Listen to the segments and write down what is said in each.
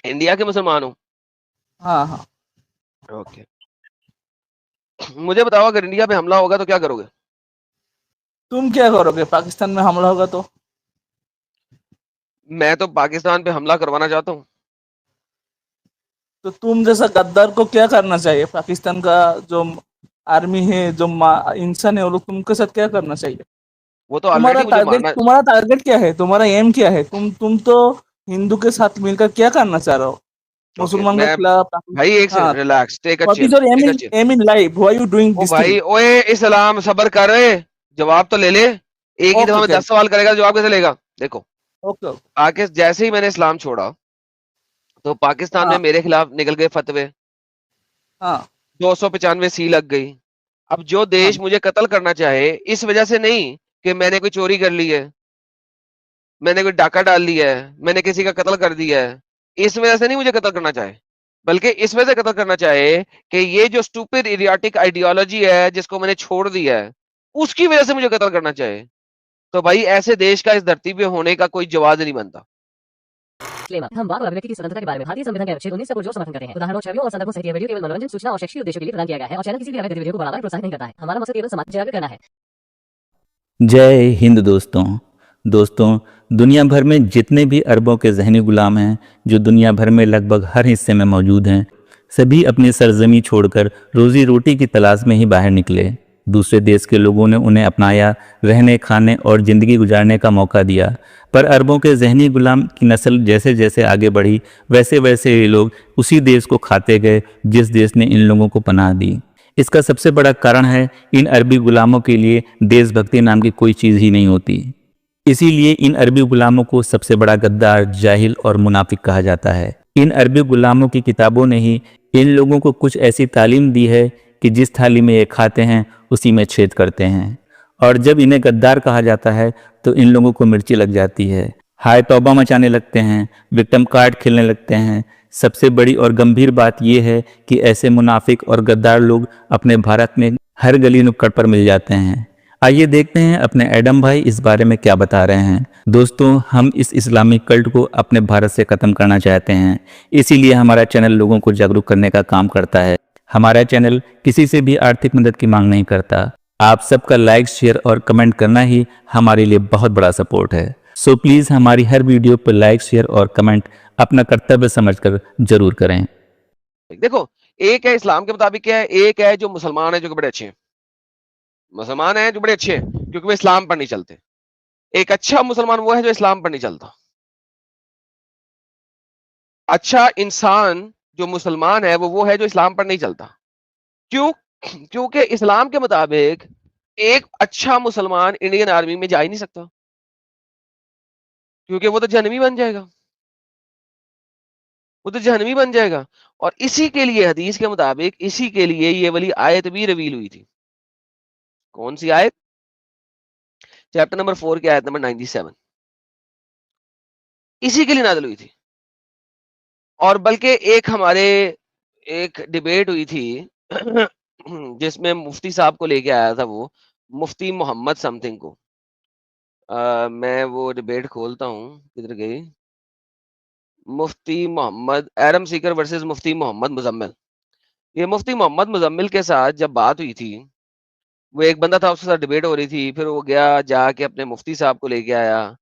India के मुसलमान हो? हाँ हाँ। ओके। मुझे बताओ, अगर इंडिया पे हमला होगा तो क्या करोगे? तुम क्या करोगे पाकिस्तान में हमला होगा तो? मैं तो पाकिस्तान पे हमला करवाना चाहता हूँ। तो तुम जैसा गद्दार को क्या करना चाहिए? पाकिस्तान का जो आर्मी है, जो इंसान है, वो लोग तुमके साथ क्या करना चाहिए? वो तो ऑलरेडी मुझे मारना। तुम्हारा टारगेट क्या है? तुम्हारा एम क्या है? तुम तो हिंदू के साथ मिलकर क्या करना चाह रहे हो? ओके, मुसलमान के मैं खिलाफ? भाई एक हाँ। Second, relax, take a what is chill, your take a chill. Aim in life? Why you doing ओ दिस थिंग? भाई, ओए इस्लाम, सबर कर रहे, जवाब तो ले ले। एक ही ओके दफा में ओके 10 सवाल करेगा तो जवाब कैसे लेगा? देखो, ओके। जैसे ही मैंने इस्लाम छोड़ा तो पाकिस्तान में हाँ मेरे खिलाफ निकल गए फतवे। हाँ 295 सी लग गई। अब जो हाँ। देश मुझे कत्ल करना चाहे, इस वजह से नहीं कि मैंने कोई चोरी कर ली है, मैंने कोई डाका डाल लिया है, मैंने किसी का कत्ल कर दिया है, इस वजह से नहीं मुझे कत्ल करना चाहे, बल्कि इस वजह से कत्ल करना चाहे कि ये जो स्टूपिड इडियोटिक आइडियोलॉजी है जिसको मैंने छोड़ दिया है, उसकी वजह से मुझे कत्ल करना चाहे, तो भाई ऐसे देश का इस धरती पे होने का कोई जवाब नहीं बनता। हम वाक और अभिव्यक्ति की स्वतंत्रता के बारे में भारतीय संविधान के अनुच्छेद 19 से पुरजोर समर्थन करते हैं। उदाहरणों, छवियों और संदर्भों सहित यह वीडियो केवल मनोरंजन, सूचना और शैक्षिक उद्देश्यों के लिए प्रदान किया गया है और चैनल किसी भी अवैध गतिविधियों को बढ़ावा या प्रोत्साहित नहीं करता है। हमारा मकसद केवल समाज जागरूक करना है। जय हिंद दोस्तों। दोस्तों, दुनिया भर में जितने भी अरबों के ज़हनी गुलाम हैं, जो दुनिया भर में लगभग हर हिस्से में मौजूद हैं, सभी अपनी सरजमी छोड़कर रोज़ी रोटी की तलाश में ही बाहर निकले। दूसरे देश के लोगों ने उन्हें अपनाया, रहने खाने और ज़िंदगी गुजारने का मौका दिया। पर अरबों के ज़हनी गुलाम की नस्ल जैसे जैसे आगे बढ़ी, वैसे वैसे ये लोग उसी देश को खाते गए जिस देश ने इन लोगों को पनाह दी। इसका सबसे बड़ा कारण है, इन अरबी गुलामों के लिए देशभक्ति नाम की कोई चीज़ ही नहीं होती। इसीलिए इन अरबी गुलामों को सबसे बड़ा गद्दार, जाहिल और मुनाफिक कहा जाता है। इन अरबी गुलामों की किताबों ने ही इन लोगों को कुछ ऐसी तालीम दी है कि जिस थाली में ये खाते हैं उसी में छेद करते हैं। और जब इन्हें गद्दार कहा जाता है तो इन लोगों को मिर्ची लग जाती है, हाय तौबा मचाने लगते हैं, विक्टिम कार्ड खेलने लगते हैं। सबसे बड़ी और गंभीर बात यह है कि ऐसे मुनाफिक और गद्दार लोग अपने भारत में हर गली नुक्कड़ पर मिल जाते हैं। आइए देखते हैं अपने एडम भाई इस बारे में क्या बता रहे हैं। दोस्तों, हम इस इस्लामिक कल्ट को अपने भारत से ख़त्म करना चाहते हैं, इसीलिए हमारा चैनल लोगों को जागरूक करने का काम करता है। हमारा चैनल किसी से भी आर्थिक मदद की मांग नहीं करता। आप सबका लाइक, शेयर और कमेंट करना ही हमारे लिए बहुत बड़ा सपोर्ट है। सो प्लीज़ हमारी हर वीडियो पर लाइक, शेयर और कमेंट अपना कर्तव्य समझकर जरूर करें। देखो, एक है इस्लाम के मुताबिक क्या है, एक है जो मुसलमान है जो कि बड़े अच्छे हैं। मुसलमान है जो बड़े अच्छे हैं क्योंकि वो इस्लाम पर नहीं चलते। एक अच्छा मुसलमान वो है जो इस्लाम पर नहीं चलता। अच्छा इंसान जो मुसलमान है वो है जो इस्लाम पर नहीं चलता। क्यों? क्योंकि इस्लाम के मुताबिक एक अच्छा मुसलमान इंडियन आर्मी में जा ही नहीं सकता, क्योंकि वो तो जहन्नमी बन जाएगा, वो तो जहन्नमी बन जाएगा। और इसी के लिए हदीस के मुताबिक इसी के लिए ये वाली आयत भी रिवील हुई थी। कौन सी आयत? चैप्टर नंबर 4 की आयत नंबर 97 इसी के लिए नाज़िल हुई थी। और बल्कि एक डिबेट हुई थी जिसमें मुफ्ती साहब को लेके आया था, वो मुफ्ती मोहम्मद समथिंग को। मैं वो डिबेट खोलता हूँ, किधर गई? मुफ्ती मोहम्मद एरम सीकर वर्सेस मुफ्ती मोहम्मद मुजम्मिल। ये मुफ्ती मोहम्मद मुजम्मिल के साथ जब बात हुई थी, वो एक बंदा था, उसके साथ डिबेट हो रही थी, फिर वो गया जाके अपने मुफ्ती साहब को लेके आया।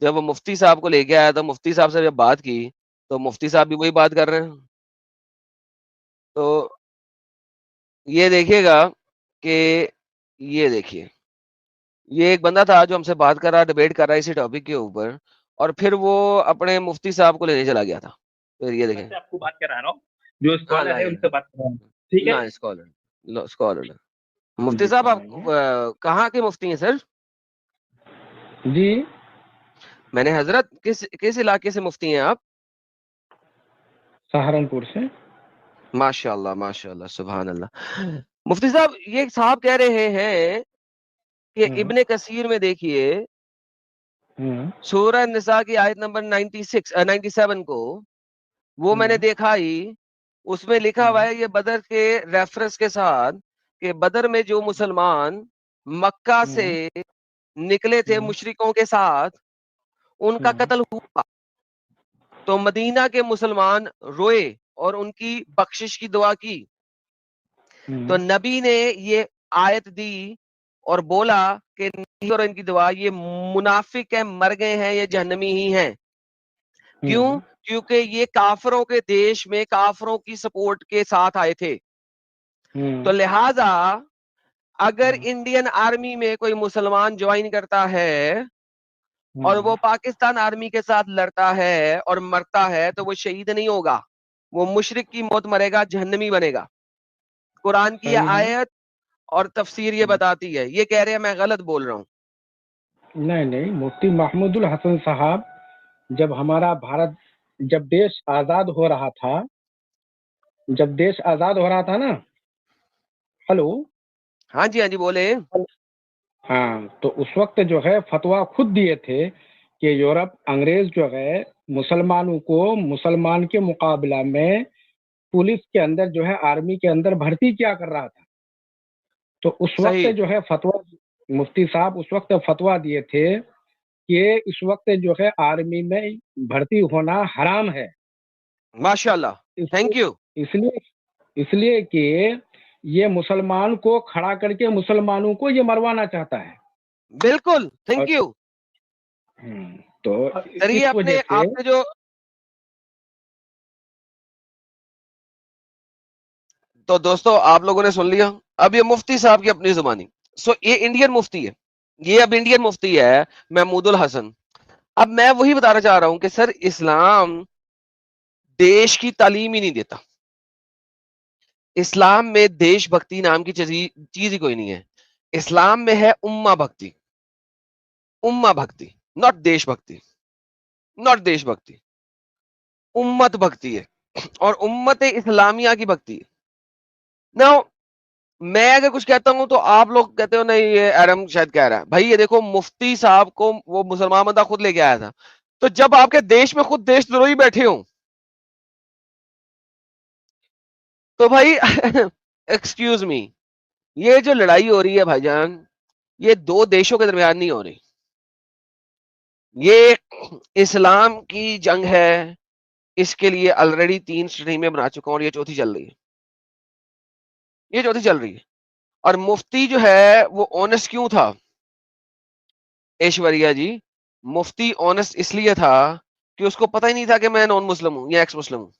जब वो मुफ्ती साहब को लेके आया तो मुफ्ती साहब से जब बात की, तो मुफ्ती साहब भी वही बात कर रहे हैं। तो ये देखिएगा कि ये देखिए, ये एक बंदा था जो हमसे बात कर रहा, डिबेट कर रहा है इसी टॉपिक के ऊपर, और फिर वो अपने मुफ्ती साहब को लेने चला गया था। फिर ये देखें। आपको बात करा रहा हूँ, जो हाँ, स्कॉलर है लाइए। उनसे बात कर रहा हूँ, ठीक है? ना स्कॉलर, लो स्कॉलर। मुफ्ती साहब, आप कहाँ के मुफ्ती हैं सर? जी, मैंने हजरत, किस किस इलाके से मुफ्ती हैं आप? सहारनपुर से। माशाल्लाह माशाल्लाह, सुभान अल्लाह। मुफ्ती साहब, ये साहब कह रहे हैं कि हम्म, इब्ने कसीर में देखिए, हम्म, सूरह निसा की आयत नंबर 97 को, वो मैंने हम्म, देखा ही, उसमें लिखा हुआ हम्म, है ये बदर के रेफरेंस के साथ कि बदर में जो मुसलमान मक्का से हम्म, निकले थे हम्म, मुशरिकों के साथ, उनका हम्म, कत्ल हुआ। तो मदीना के मुसलमान रोए और उनकी बख्शिश की दुआ की। तो नबी ने ये आयत दी और बोला कि नहीं और इनकी दुआ, ये मुनाफिक है, मर गए हैं, ये जहन्नमी ही हैं। क्यों? क्योंकि ये काफरों के देश में काफरों की सपोर्ट के साथ आए थे। तो लिहाजा अगर इंडियन आर्मी में कोई मुसलमान ज्वाइन करता है और वो पाकिस्तान आर्मी के साथ लड़ता है और मरता है तो वो शहीद नहीं होगा, वो मुशरिक की मौत मरेगा, जहन्नमी बनेगा। कुरान की सही है। आयत और तफसीर ये बताती है। ये कह रहे हैं मैं गलत बोल रहा हूँ? नहीं नहीं, मुफ्ती महमूदुल हसन साहब, जब हमारा भारत, जब देश आजाद हो रहा था, जब देश आजाद हो रहा था ना, हेलो, हाँ जी बोले। हाँ, तो उस वक्त जो है फतवा खुद दिए थे कि यूरोप अंग्रेज जो है मुसलमानों को मुसलमान के मुकाबला में पुलिस के अंदर जो है, आर्मी के अंदर भर्ती क्या कर रहा था। तो उस वक्त सही। जो है फतवा, मुफ्ती साहब उस वक्त फतवा दिए थे कि इस वक्त जो है आर्मी में भर्ती होना हराम है। माशाल्लाह, थैंक इसलिए यू। इसलिए इसलिए कि ये मुसलमान को खड़ा करके मुसलमानों को ये मरवाना चाहता है। बिल्कुल, थैंक और यू। तो चलिए, इस वजह से आपने जो तो दोस्तों आप लोगों ने सुन लिया। अब ये मुफ्ती साहब की अपनी जुबानी। ये इंडियन मुफ्ती है, ये अब इंडियन मुफ्ती है महमूदुल हसन। अब मैं वही बताना चाह रहा हूं कि सर इस्लाम देश की तालीम ही नहीं देता। इस्लाम में देशभक्ति नाम की चीज ही कोई नहीं है। इस्लाम में है उम्मा भक्ति, उम्मा भक्ति, नॉट देशभक्ति, नॉट देशभक्ति, उम्मत भक्ति है और उम्मत इस्लामिया की भक्ति है। नाउ मैं अगर कुछ कहता हूं तो आप लोग कहते हो नहीं ये एरम शायद कह रहा है। भाई ये देखो, मुफ्ती साहब को वो मुसलमान बंदा खुद लेके आया था। तो जब आपके देश में खुद देशद्रोही बैठे हो तो भाई एक्सक्यूज मी, ये जो लड़ाई हो रही है भाईजान, ये दो देशों के दरमियान नहीं हो रही, ये इस्लाम की जंग है। इसके लिए ऑलरेडी 3 स्ट्रीम में बना चुका हूं और ये चौथी चल रही है, ये चौथी चल रही है। और मुफ्ती जो है वो ऑनेस्ट क्यों था ऐश्वर्या जी? मुफ्ती ऑनेस्ट इसलिए था कि उसको पता ही नहीं था कि मैं नॉन मुस्लिम हूं या एक्स मुस्लिम हूं।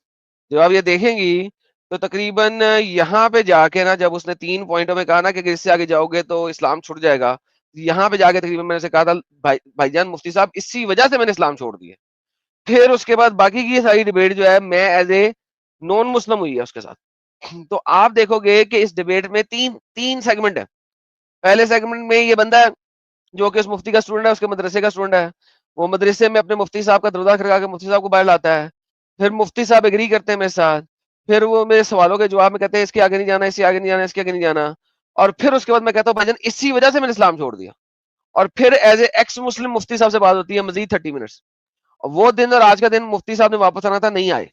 जब आप ये देखेंगी तो तकरीबन यहाँ पे जाके ना, जब उसने 3 पॉइंटों में कहा ना कि अगर इससे आगे जाओगे तो इस्लाम छूट जाएगा, यहाँ पे जाके तकरीबन मैंने उसे कहा था भाईजान मुफ्ती साहब इसी वजह से मैंने इस्लाम छोड़ दिया। फिर उसके बाद बाकी की सारी डिबेट जो है मैं एज ए नॉन मुस्लिम हुई है उसके साथ। तो आप देखोगे कि इस डिबेट में तीन सेगमेंट है। पहले सेगमेंट में ये बंदा है जो कि उस मुफ्ती का स्टूडेंट है, उसके मदरसे का स्टूडेंट है। वो मदरसे में अपने मुफ्ती साहब का दरवाजा खड़का के मुफ्ती साहब को बाहर लाता है। फिर मुफ्ती साहब एग्री करते हैं मेरे साथ। फिर वो मेरे सवालों के जवाब में कहते हैं इसके आगे नहीं जाना, इसके आगे नहीं जाना, इसके आगे नहीं जाना। और फिर उसके बाद मैं कहता हूँ भाईजान इसी वजह से मैंने इस्लाम छोड़ दिया। और फिर एज ए एक्स मुस्लिम मुफ्ती साहब से बात होती है मजीद 30 मिनट्स। वो दिन और आज का दिन मुफ्ती साहब ने वापस आना था, नहीं आए।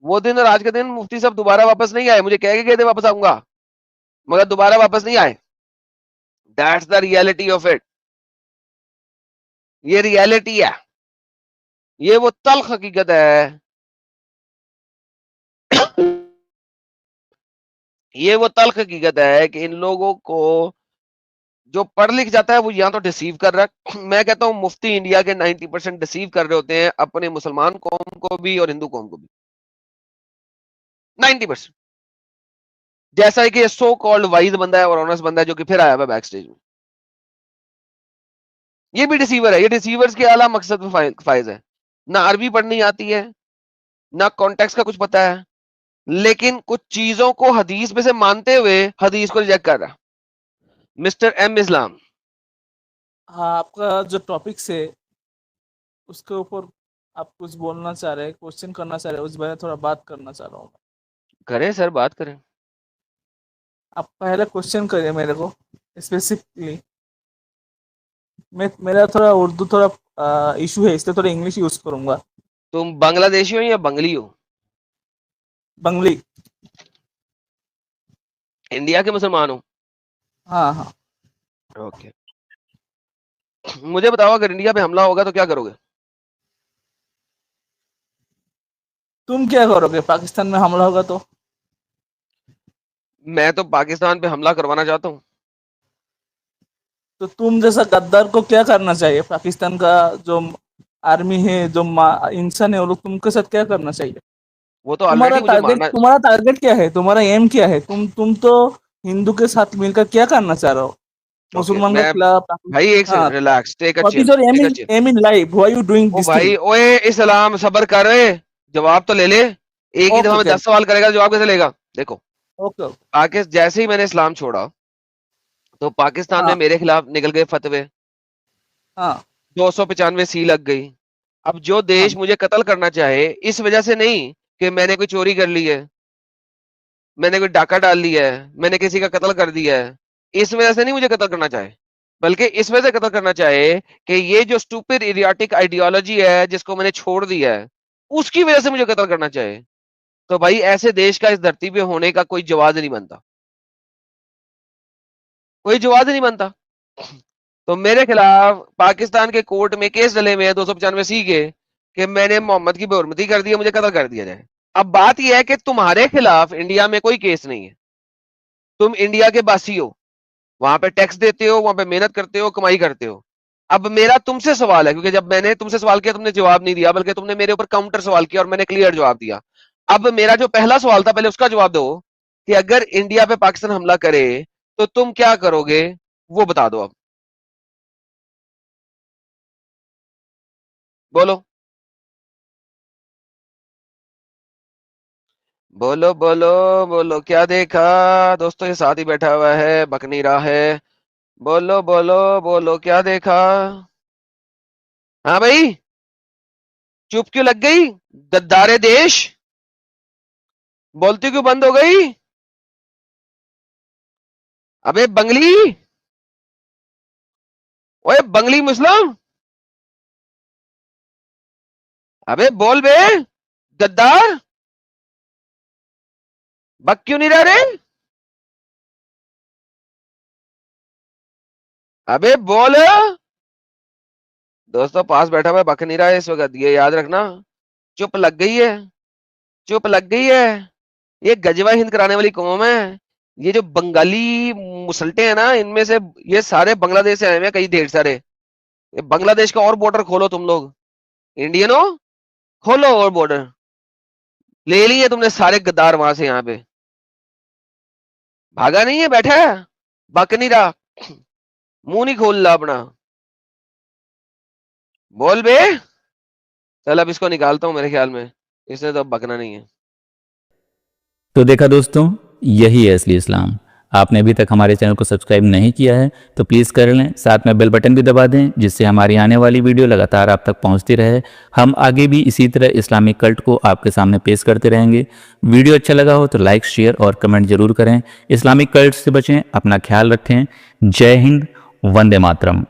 वो दिन और आज के दिन मुफ्ती साहब दोबारा वापस नहीं आए। मुझे कह के गए थे वापस आऊंगा, मगर दोबारा वापस नहीं आए। That's the reality of it. ये रियलिटी है, ये वो तल्ख हकीकत है। ये वो तल्ख हकीकत है कि इन लोगों को जो पढ़ लिख जाता है वो या तो डिसीव कर रहा है। मैं कहता हूं मुफ्ती इंडिया के 90% डिसीव कर रहे होते हैं अपने मुसलमान कौम को भी और हिंदू कौम को भी, 90%। जैसा कि सो कॉल्ड वाइज बंदा है और ऑनेस्ट बंदा है जो कि फिर आया हुआ बैक स्टेज में, ये भी डिसीवर है। ये डिसीवर्स के आला मकसद में फायज है। ना अरबी पढ़नी आती है, ना कॉन्टेक्स्ट का कुछ पता है, लेकिन कुछ चीजों को हदीस में से मानते हुए हदीस को रिजेक्ट कर रहा। मिस्टर एम इस्लाम, हाँ, आपका जो टॉपिक से उसके ऊपर आप कुछ बोलना चाह रहे हैं, क्वेश्चन करना चाह रहे हैं, उस बारे में थोड़ा बात करना चाह रहा हूँ। करें सर, बात करें। आप पहले क्वेश्चन करिए मेरे को स्पेसिफिकली। मेरा थोड़ा उर्दू थोड़ा इशू है, इसलिए थोड़ा इंग्लिश यूज करूंगा। तुम बांग्लादेशी हो या बंगली हो? बंगली। इंडिया के मुसलमान हो? हाँ हाँ। ओके। मुझे बताओ अगर इंडिया पे हमला होगा तो क्या करोगे? तुम क्या करोगे पाकिस्तान में हमला होगा तो? मैं तो पाकिस्तान पे हमला करवाना चाहता हूँ। तो तुम जैसा गद्दार को क्या करना चाहिए? पाकिस्तान का जो आर्मी है, जो इंसान है, वो लोग तुमके साथ क्या करना चाहिए? वो तो ऑलरेडी मुझे मारना। तुम्हारा टारगेट क्या है? तुम्हारा एम क्या है? तुम तो हिंदू के साथ मिलकर क्या करना चाह रहे हो? ओके, मुसलमान के मैं खिलाफ? भाई एक हाँ, second, relax, take a what is chill, your take a chill. Aim in life? Why you doing ओ दिस थिंग? भाई, ओए इस्लाम, सबर कर, जवाब तो ले ले। एक ही दफा ओके, में क्या? 10 सवाल करेगा, जवाब कैसे लेगा? देखो, ओके, ओके। पाकिस्तान जैसे ही मैंने इस्लाम छोड़ा तो पाकिस्तान में हाँ, मेरे खिलाफ निकल गए फतवे, हाँ, 295 सी लग गई। अब जो हाँ, देश मुझे कत्ल करना चाहे, इस वजह से नहीं कि मैंने कोई चोरी कर ली है, मैंने कोई डाका डाल लिया है, मैंने किसी का कत्ल कर दिया है, इस वजह से नहीं मुझे कत्ल करना चाहे, बल्कि इस वजह से कत्ल करना चाहे कि ये जो स्टूपिड इडियोटिक आइडियोलॉजी है जिसको मैंने छोड़ दिया है, उसकी वजह से मुझे कत्ल करना चाहे। तो भाई ऐसे देश का इस धरती पे होने का कोई जवाब नहीं बनता, कोई जवाब नहीं बनता। तो मेरे खिलाफ पाकिस्तान के कोर्ट में केस डले हुए हैं 295 सी के कि मैंने मोहम्मद की बेहुरमती कर दी है, मुझे कत्ल कर दिया जाए। अब बात यह है कि तुम्हारे खिलाफ इंडिया में कोई केस नहीं है, तुम इंडिया के बासी हो, वहां पे टैक्स देते हो, वहां पे मेहनत करते हो, कमाई करते हो। अब मेरा तुमसे सवाल है, क्योंकि जब मैंने तुमसे सवाल किया तुमने जवाब नहीं दिया, बल्कि तुमने मेरे ऊपर काउंटर सवाल किया और मैंने क्लियर जवाब दिया। अब मेरा जो पहला सवाल था, पहले उसका जवाब दो कि अगर इंडिया पे पाकिस्तान हमला करे तो तुम क्या करोगे, वो बता दो। अब बोलो, बोलो, बोलो, बोलो, क्या देखा? दोस्तों ये साथ ही बैठा हुआ है, बक नहीं रहा है। बोलो, बोलो, बोलो, क्या देखा? हाँ भाई, चुप क्यों लग गई? गद्दारे देश, बोलती क्यों बंद हो गई? अबे बंगली, ओए बंगली मुस्लिम, अबे बोल बे, गद्दार, बक क्यों नहीं रह रहे? अबे बोल। दोस्तों पास बैठा हुआ है, बक नहीं रहा है इस वक्त, ये याद रखना। चुप लग गई है, चुप लग गई है। ये गजवा हिंद कराने वाली कौम है। ये जो बंगाली मुसलटे हैं ना, इनमें से ये सारे बांग्लादेश से आए हुए हैं, कई ढेर सारे। ये बांग्लादेश का और बॉर्डर खोलो तुम लोग, इंडियनो, खोलो और बॉर्डर। ले लिए तुमने सारे गद्दार वहां से यहाँ पे, भागा नहीं है, बैठा है, बक नहीं रहा, मुंह नहीं खोल रहा अपना, बोल बे। चल अब इसको निकालता हूँ, मेरे ख्याल में इसने तो अब बकना नहीं है। तो देखा दोस्तों, यही है असली इस्लाम। आपने अभी तक हमारे चैनल को सब्सक्राइब नहीं किया है तो प्लीज़ कर लें, साथ में बेल बटन भी दबा दें, जिससे हमारी आने वाली वीडियो लगातार आप तक पहुंचती रहे। हम आगे भी इसी तरह इस्लामिक कल्ट को आपके सामने पेश करते रहेंगे। वीडियो अच्छा लगा हो तो लाइक, शेयर और कमेंट जरूर करें। इस्लामिक कल्ट से बचें, अपना ख्याल रखें। जय हिंद, वंदे मातरम।